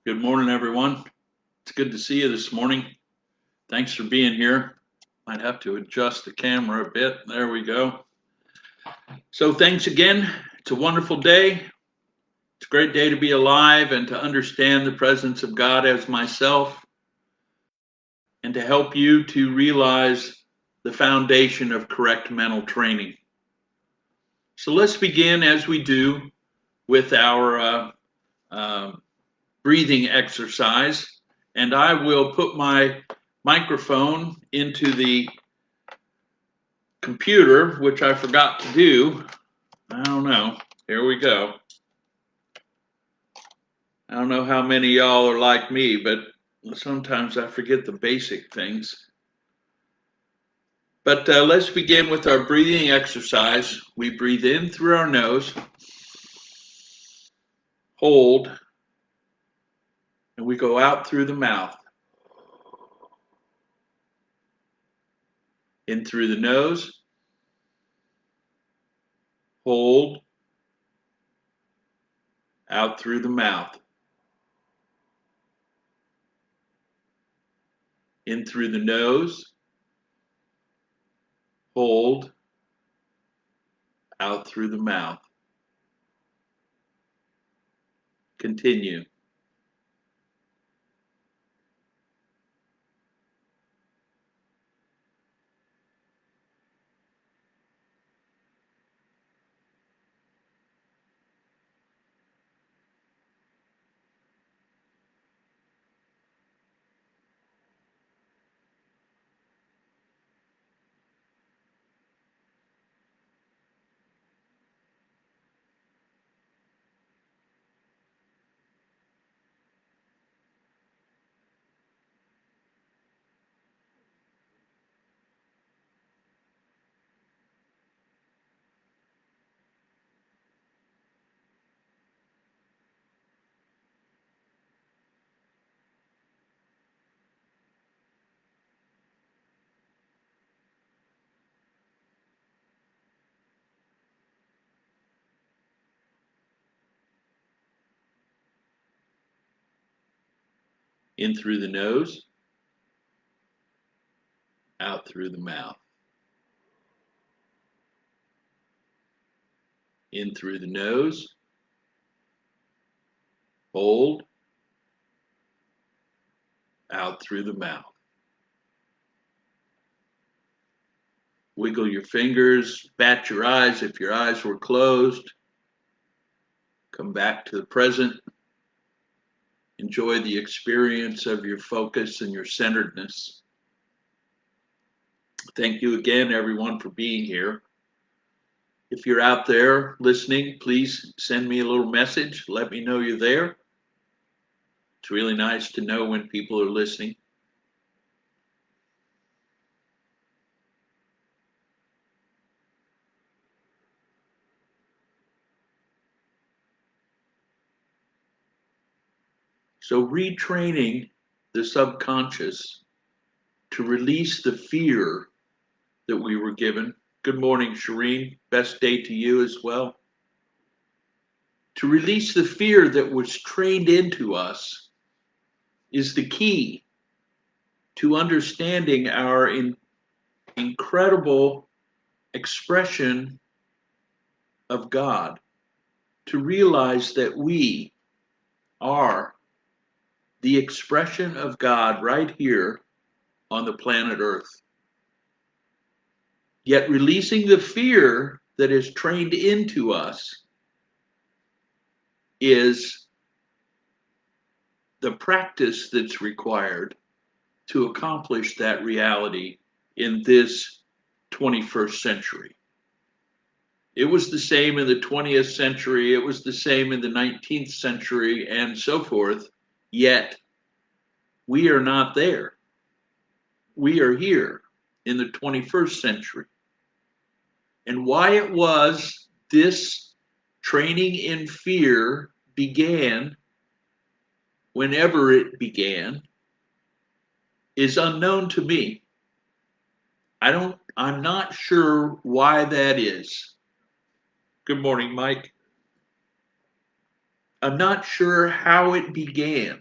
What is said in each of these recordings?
Good morning, everyone. It's good to see you this morning. Thanks for being here. Might have to adjust the camera a bit. There we go. So thanks again. It's a wonderful day. It's a great day to be alive and to understand the presence of God as myself and to help you to realize the foundation of correct mental training. So let's begin as we do with our breathing exercise. And I will put my microphone into the computer, which I forgot to do. I don't know. Here we go. I don't know how many of y'all are like me, but sometimes I forget the basic things. But let's begin with our breathing exercise. We breathe in through our nose, hold, and we go out through the mouth. In through the nose, hold, out through the mouth. In through the nose, hold, out through the mouth. Continue. In through the nose, out through the mouth. In through the nose, hold, out through the mouth. Wiggle your fingers, bat your eyes if your eyes were closed. Come back to the present. Enjoy the experience of your focus and your centeredness. Thank you again, everyone, for being here. If you're out there listening, please send me a little message. Let me know you're there. It's really nice to know when people are listening. So retraining the subconscious to release the fear that we were given. Good morning, Shireen. Best day to you as well. To release the fear that was trained into us is the key to understanding our incredible expression of God. To realize that we are the expression of God right here on the planet Earth. Yet releasing the fear that is trained into us is the practice that's required to accomplish that reality in this 21st century. It was the same in the 20th century, it was the same in the 19th century, and so forth, yet we are not there. We are here in the 21st century. And why it was this training in fear began, whenever it began, is unknown to me. I'm not sure why that is. Good morning, Mike. I'm not sure how it began.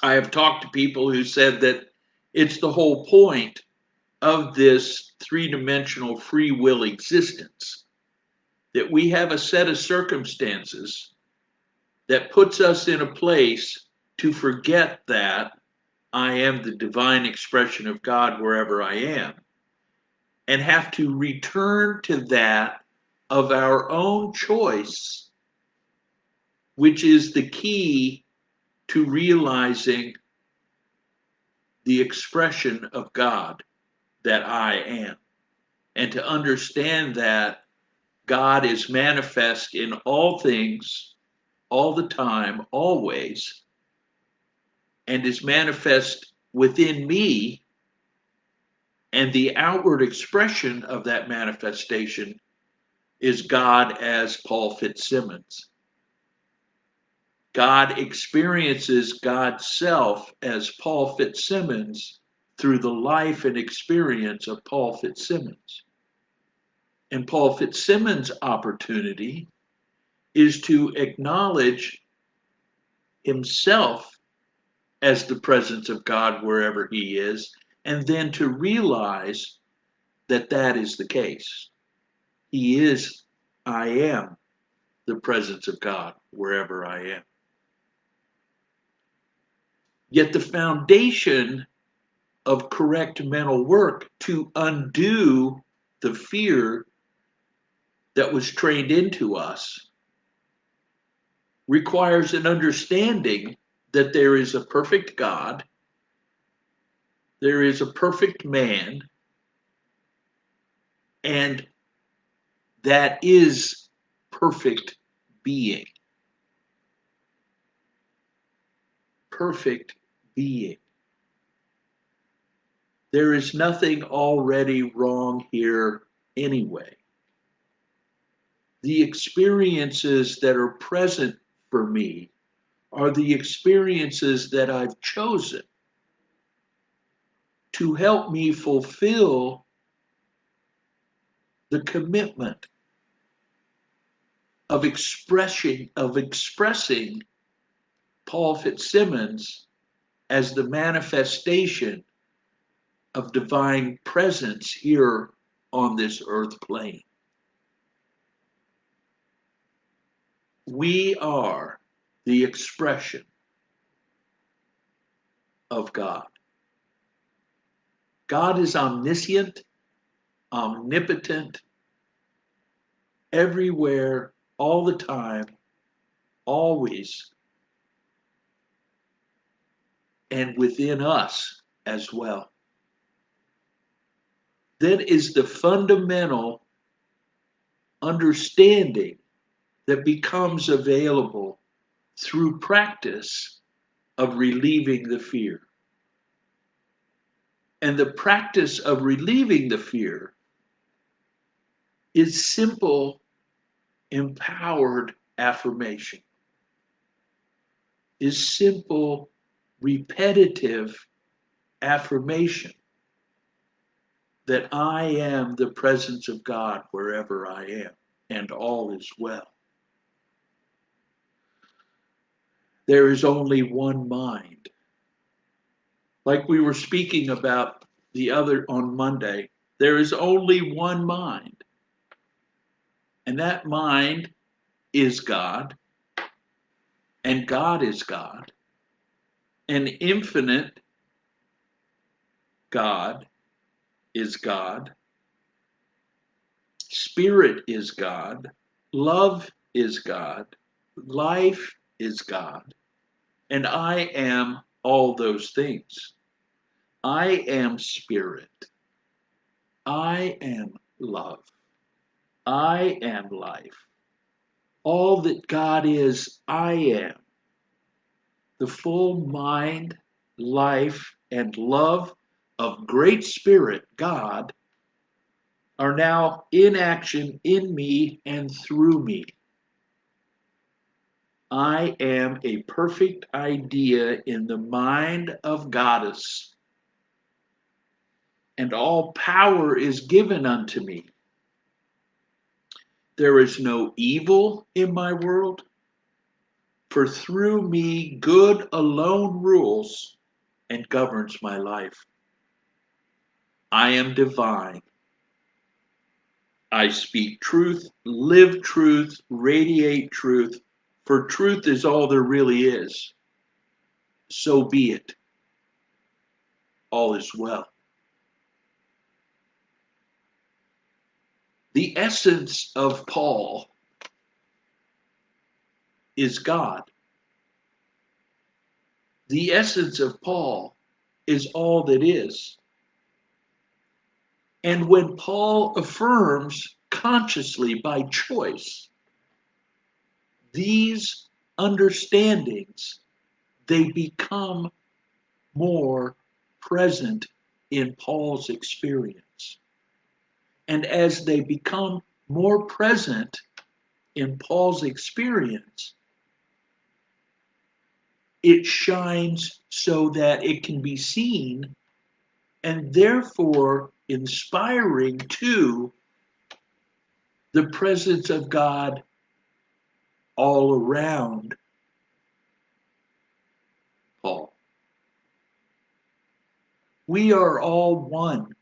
I have talked to people who said that it's the whole point of this three-dimensional free will existence, that we have a set of circumstances that puts us in a place to forget that I am the divine expression of God wherever I am, and have to return to that of our own choice, which is the key to realizing the expression of God that I am. And to understand that God is manifest in all things, all the time, always, and is manifest within me, and the outward expression of that manifestation is God as Paul Fitzsimmons. God experiences God's self as Paul Fitzsimmons through the life and experience of Paul Fitzsimmons. And Paul Fitzsimmons' opportunity is to acknowledge himself as the presence of God wherever he is, and then to realize that that is the case. He is, I am the presence of God wherever I am. Yet the foundation of correct mental work to undo the fear that was trained into us requires an understanding that there is a perfect God, there is a perfect man, and that is perfect being. Perfect being. There is nothing already wrong here anyway. The experiences that are present for me are the experiences that I've chosen to help me fulfill the commitment of expressing Paul Fitzsimmons as the manifestation of divine presence here on this earth plane. We are the expression of God. God is omniscient, omnipotent, everywhere, all the time, always, and within us as well. That is the fundamental understanding that becomes available through practice of relieving the fear. And the practice of relieving the fear is simple, empowered affirmation, is simple, repetitive affirmation that I am the presence of God wherever I am, and all is well. There is only one mind. Like we were speaking about the other on Monday, there is only one mind. And that mind is God, and God is God, and infinite God is God, Spirit is God, love is God, life is God, and I am all those things. I am Spirit. I am love. I am life. All that God is, I am. The full mind, life, and love of Great Spirit, God, are now in action in me and through me. I am a perfect idea in the mind of Goddess, and all power is given unto me. There is no evil in my world. For through me good alone rules and governs my life. I am divine. I speak truth, live truth, radiate truth, for truth is all there really is. So be it. All is well. The essence of Paul is God. The essence of Paul is all that is. And when Paul affirms consciously by choice these understandings, they become more present in Paul's experience. And as they become more present in Paul's experience, it shines so that it can be seen and therefore inspiring to the presence of God all around Paul. We are all one.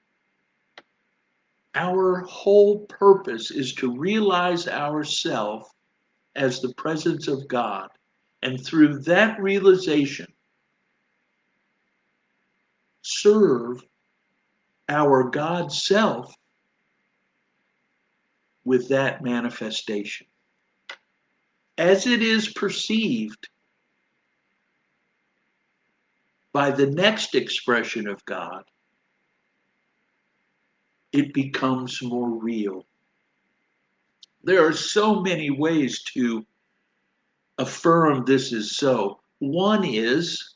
Our whole purpose is to realize ourselves as the presence of God. And through that realization, serve our God self with that manifestation. As it is perceived by the next expression of God, it becomes more real. There are so many ways to affirm this is so. One is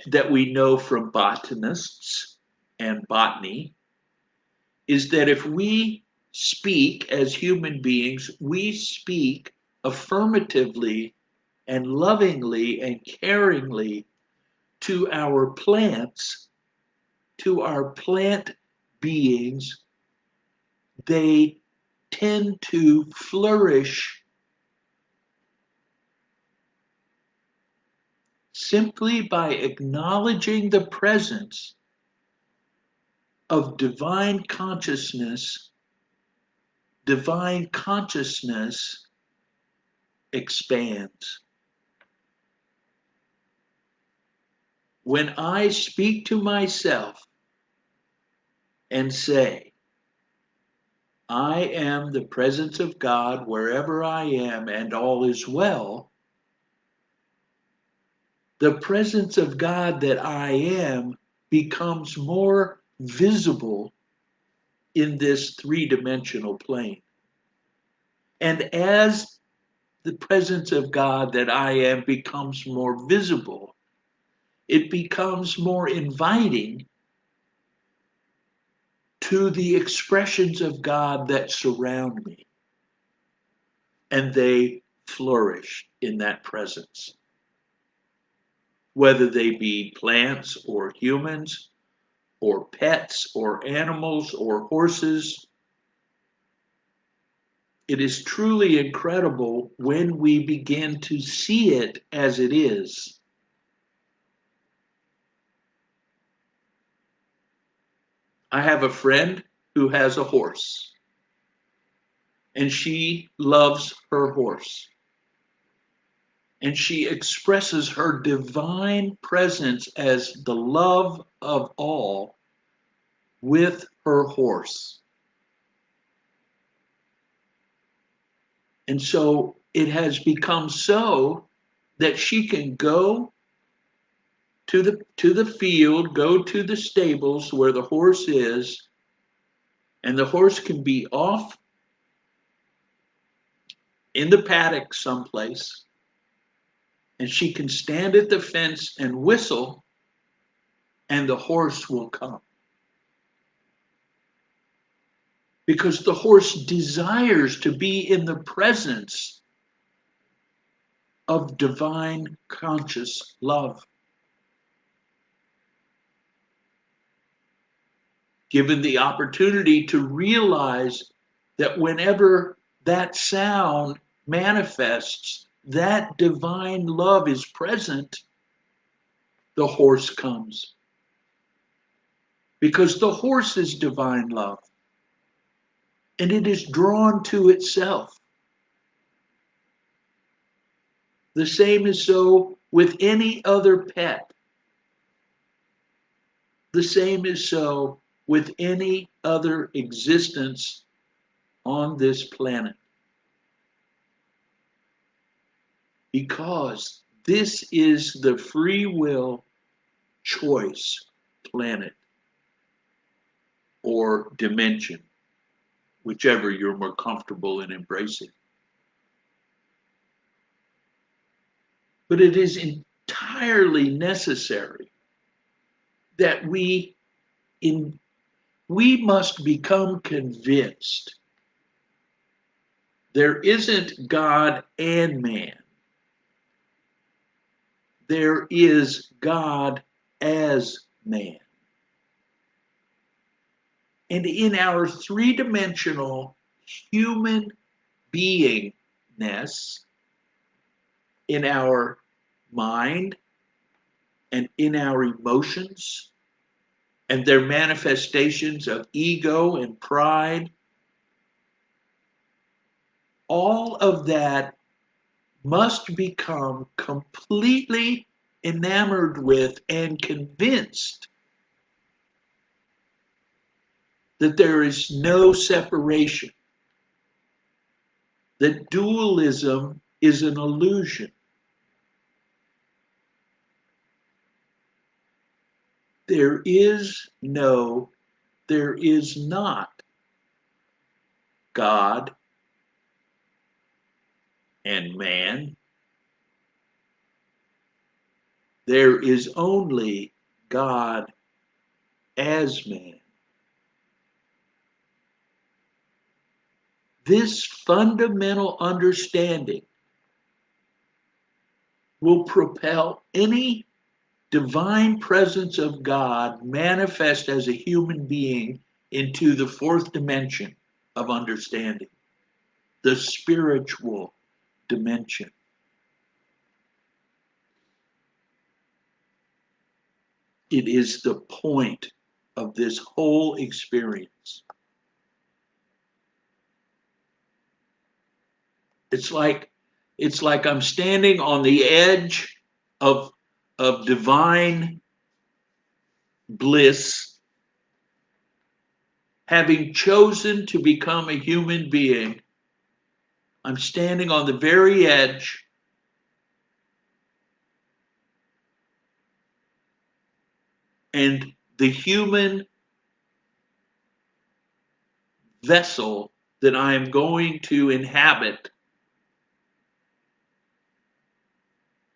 that we know from botanists and botany is that if we speak as human beings, we speak affirmatively and lovingly and caringly to our plants, to our plant beings, they tend to flourish simply by acknowledging the presence of divine consciousness. Divine consciousness expands. When I speak to myself and say, I am the presence of God wherever I am and all is well, the presence of God that I am becomes more visible in this three-dimensional plane. And as the presence of God that I am becomes more visible, it becomes more inviting to the expressions of God that surround me. And they flourish in that presence. Whether they be plants or humans or pets or animals or horses, it is truly incredible when we begin to see it as it is. I have a friend who has a horse, and she loves her horse. And she expresses her divine presence as the love of all with her horse. And so it has become so that she can go to the field, go to the stables where the horse is, and the horse can be off in the paddock someplace, and she can stand at the fence and whistle, and the horse will come. Because the horse desires to be in the presence of divine conscious love. Given the opportunity to realize that whenever that sound manifests, that divine love is present, the horse comes. Because the horse is divine love. And it is drawn to itself. The same is so with any other pet. The same is so with any other existence on this planet. Because this is the free will choice planet or dimension, whichever you're more comfortable in embracing. But it is entirely necessary that we must become convinced there isn't God and man. There is God as man. And in our three-dimensional human beingness, in our mind and in our emotions, and their manifestations of ego and pride, all of that must become completely enamored with and convinced that there is no separation, that dualism is an illusion. There is not God and man. There is only God as man. This fundamental understanding will propel any divine presence of God manifest as a human being into the fourth dimension of understanding, the spiritual dimension. It is the point of this whole experience. It's like I'm standing on the edge of divine bliss, having chosen to become a human being. I'm standing on the very edge, and the human vessel that I am going to inhabit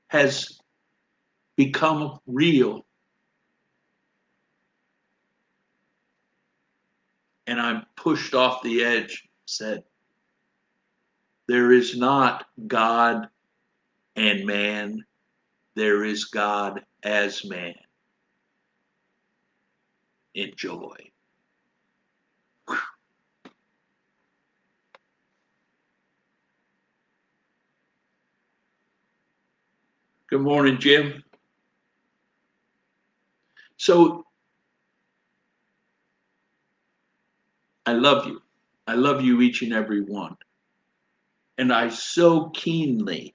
has become real, and I'm pushed off the edge, said, there is not God and man, there is God as man. Enjoy. Good morning, Jim. So I love you. I love you, each and every one. And I so keenly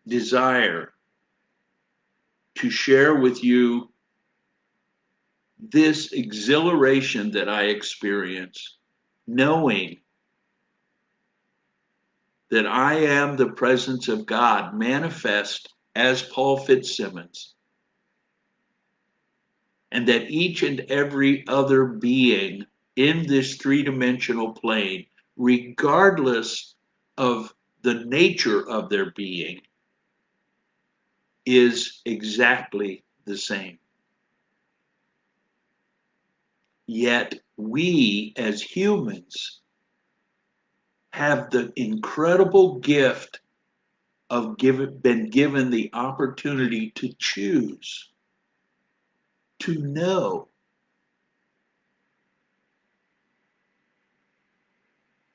desire to share with you this exhilaration that I experience, knowing that I am the presence of God manifest as Paul Fitzsimmons, and that each and every other being in this three-dimensional plane, regardless of the nature of their being, is exactly the same. Yet we as humans have the incredible gift of been given the opportunity to choose, to know.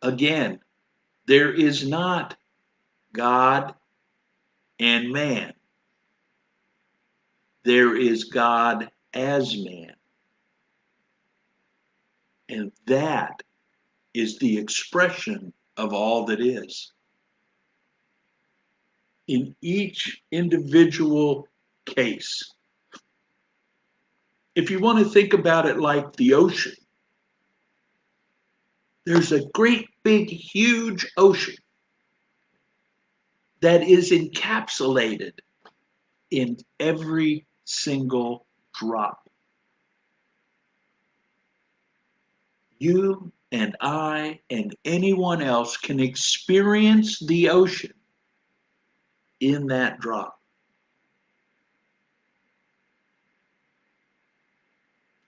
Again, there is not God and man. There is God as man. And that is the expression of all that is. In each individual case, if you want to think about it like the ocean, there's a great big huge ocean that is encapsulated in every single drop. You and I and anyone else can experience the ocean in that drop.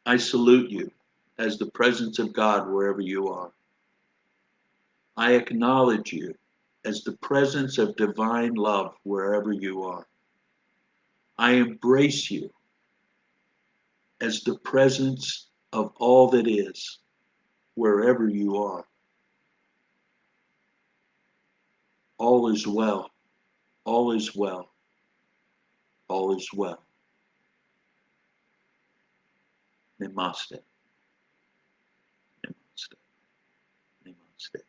I salute you as the presence of God wherever you are. I acknowledge you as the presence of divine love wherever you are. I embrace you as the presence of all that is wherever you are. All is well. All is well. All is well. Namaste. Namaste. Namaste.